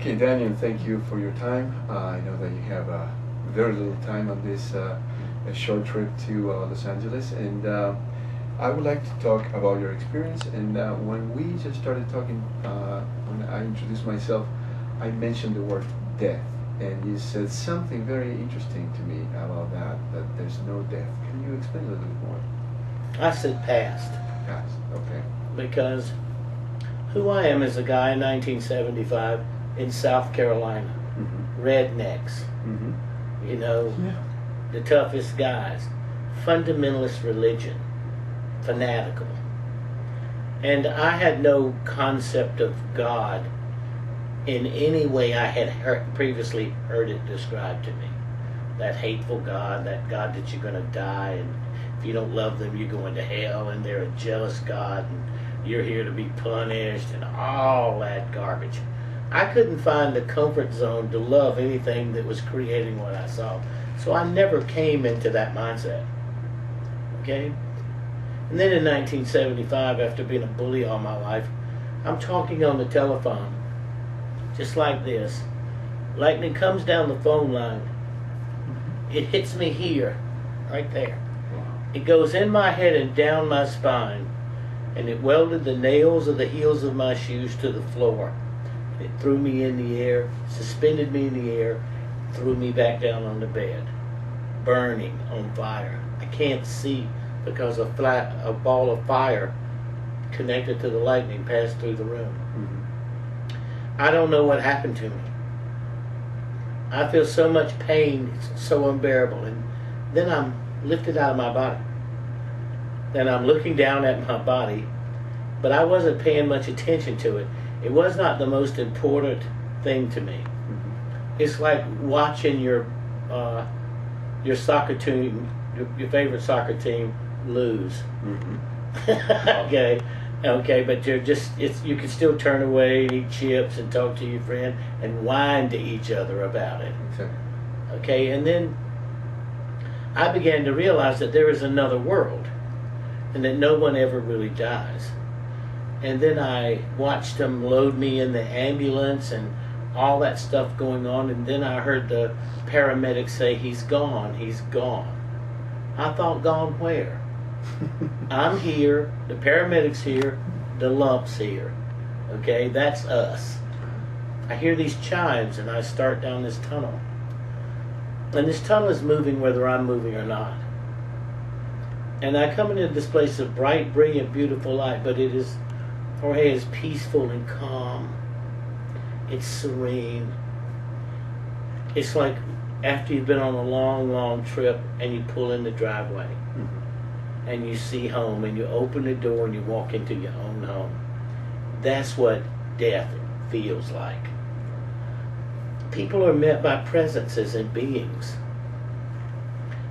Okay, Dannion, thank you for your time. I know that you have very little time on this a short trip to Los Angeles, and I would like to talk about your experience. And when we just started talking, when I introduced myself, I mentioned the word death, and you said something very interesting to me about that there's no death. Can you explain a little bit more? I said past. Past, okay. Because who I am is a guy in 1975 in South Carolina. Mm-hmm. Rednecks. Mm-hmm. You know, Yeah. the toughest guys. Fundamentalist religion. Fanatical. And I had no concept of God in any way I had previously heard it described to me. That hateful God, that God that you're going to die, and if you don't love them, you're going to hell, and they're a jealous God, and you're here to be punished, and all that garbage. I couldn't find the comfort zone to love anything that was creating what I saw. So I never came into that mindset. Okay? And then in 1975, after being a bully all my life, I'm talking on the telephone, just like this. Lightning comes down the phone line. It hits me here, right there. It goes in my head and down my spine, and it welded the nails of the heels of my shoes to the floor. It threw me in the air, suspended me in the air, threw me back down on the bed, burning, on fire. I can't see because a ball of fire connected to the lightning passed through the room. Mm-hmm. I don't know what happened to me. I feel so much pain, it's so unbearable, and then I'm lifted out of my body. Then I'm looking down at my body, but I wasn't paying much attention to it. It was not the most important thing to me. Mm-hmm. It's like watching your soccer team, your favorite soccer team, lose. Mm-hmm. Okay, but you can still turn away and eat chips and talk to your friend and whine to each other about it. Exactly. Okay, and then I began to realize that there is another world and that no one ever really dies. And then I watched them load me in the ambulance and all that stuff going on, and then I heard the paramedics say, "He's gone, he's gone." I thought, gone where? I'm here, the paramedics here, the lump's here. Okay, that's us. I hear these chimes and I start down this tunnel. And this tunnel is moving whether I'm moving or not. And I come into this place of bright, brilliant, beautiful light, but it is, Jorge, is peaceful and calm. It's serene. It's like after you've been on a long, long trip and you pull in the driveway. Mm-hmm. And you see home, and you open the door and you walk into your own home. That's what death feels like. People are met by presences and beings.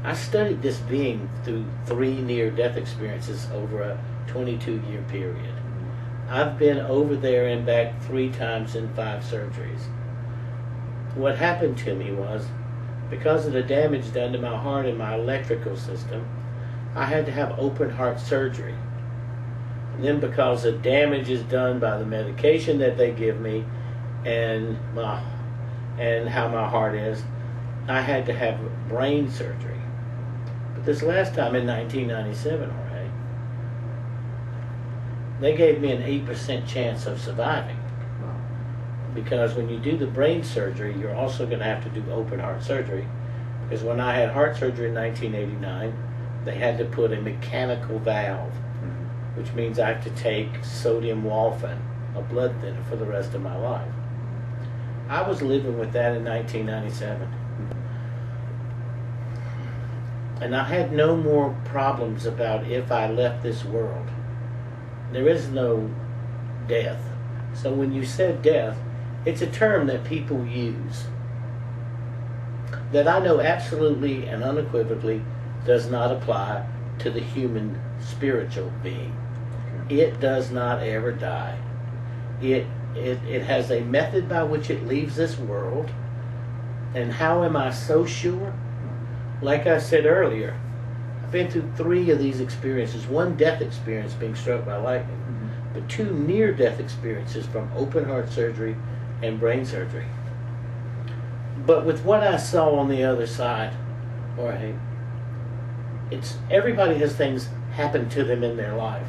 I studied this being through 3 near-death experiences over a 22-year period. I've been over there and back 3 times in 5 surgeries. What happened to me was, because of the damage done to my heart and my electrical system, I had to have open heart surgery. And then because the damage is done by the medication that they give me and how my heart is, I had to have brain surgery. But this last time in 1997, Jorge, they gave me an 8% chance of surviving. Wow. Because when you do the brain surgery, you're also going to have to do open heart surgery. Because when I had heart surgery in 1989, they had to put a mechanical valve, Mm-hmm. which means I have to take sodium warfarin, a blood thinner, for the rest of my life. I was living with that in 1997. And I had no more problems about if I left this world. There is no death. So when you said death, it's a term that people use that I know absolutely and unequivocally does not apply to the human spiritual being. Okay. It does not ever die. It has a method by which it leaves this world. And how am I so sure? Like I said earlier, I've been through 3 of these experiences. 1 death experience, being struck by lightning, Mm-hmm. but 2 near-death experiences from open heart surgery and brain surgery. But with what I saw on the other side, Jorge, it's everybody has things happen to them in their life.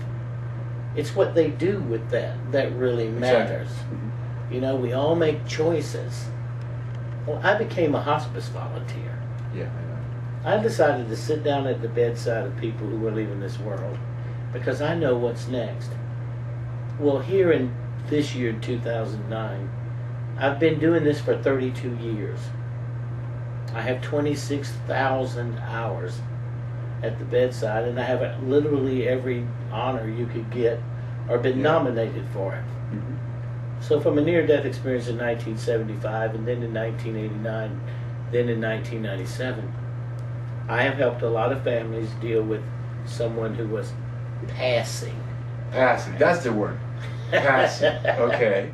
It's what they do with that really matters. Exactly. Mm-hmm. You know, we all make choices. Well, I became a hospice volunteer. Yeah, I know. I decided to sit down at the bedside of people who were leaving this world because I know what's next. Well, here in this year, 2009, I've been doing this for 32 years. I have 26,000 hours at the bedside, and I have literally every honor you could get or been nominated for it. Mm-hmm. So from a near-death experience in 1975, and then in 1989, then in 1997, I have helped a lot of families deal with someone who was passing. Passing. That's the word. Passing. Okay.